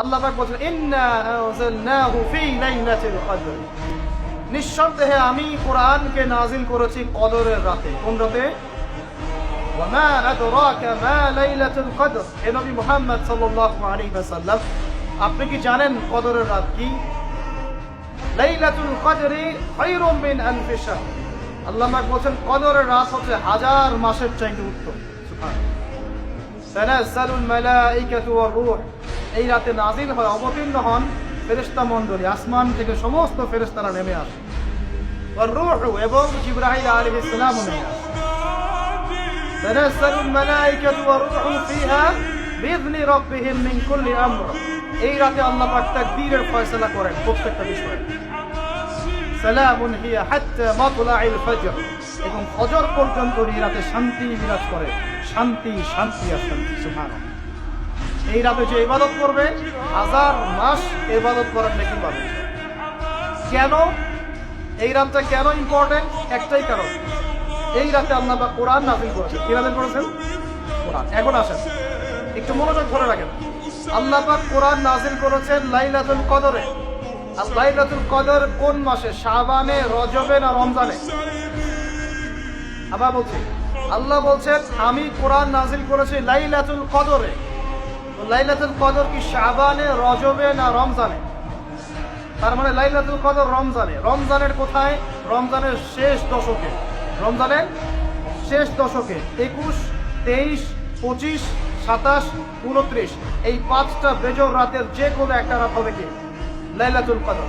আল্লাহ পাক বলেন ইন্না আনজালনাহু ফি লাইলাতিল কদর, নিঃসন্দেহে আমি কোরআনকে নাজিল করেছি কদরের রাতে। কোন রাতে? ওয়া মা আদরাকা মা লাইলাতুল কদর। হে নবী মুহাম্মদ সাল্লাল্লাহু আলাইহি ওয়াসাল্লাম, আপনি কি জানেন কদরের রাত কি? লাইলাতুল কদরি খায়রুম মিন আলফি শাহর। আল্লাহ পাক বলেন কদরের রাত হচ্ছে হাজার মাসের চাইতে উত্তম। সুবহানাল্লাহ। তানাজ্জালুল মালাইকাতু ওয়ার রূহ, এই রাতে নাজিল হয়, অবতীর্ণ হন ফেরেশতা মণ্ডলী, আসমান থেকে সমস্ত ফেরেশতারা নেমে আসে। ওয়ার রূহ, এবং জিবরাইল আলাইহিস সালামও নেমে আসে। তানাজ্জালুল মালাইকাতু ওয়ার রূহু ফিহা বিইذনি রাব্বিহিম মিন কুল্লি আমর, এই রাতে আল্লাহ পাক তাকদীরের ফয়সালা করেন প্রত্যেকটা বিষয়ে। সালামুন হিয়া হাত্তা মাতলাইল ফজর, এবং ফজর পর্যন্ত এই রাতে শান্তি বিরাজ করে। শান্তি, শান্তি আর শান্তি। সুবহানাল্লাহ। এই রাতে যে ইবাদত করবে হাজার মাস ইবাদত করার নেকি পাবে। কেন এই রাতটা কেন ইম্পর্টেন্ট? একটাই কারণ, এই রাতে আল্লাহ পাক কোরআন নাযিল করেছেন। কি নাযিল করেছেন? কোরআন। এখন আসেন, একটু মনোযোগ ধরে রাখেন। আল্লাহ পাক কোরআন নাযিল করেছেন লাইলাতুল কদরে। আর লাইলাতুল কদর কোন মাসে? শাবানে, রজবে না রমজানে? আবার বলছি, আল্লাহ বলছেন আমি কোরআন নাযিল করেছি লাইলাতুল কদরে। তো লাইলাতুল কদর কি শাবানে, রজবে না রমজানে? তার মানে লাইলাতুল কদর রমজানে। রমজানের কোথায়? রমজানের শেষ দশকে। রমজানের শেষ দশকে 21, 23, 25, 27, 29 এই 5টা বেজর রাতের যে কোনো একটা রাত হবে কি? লাইলাতুল কদর।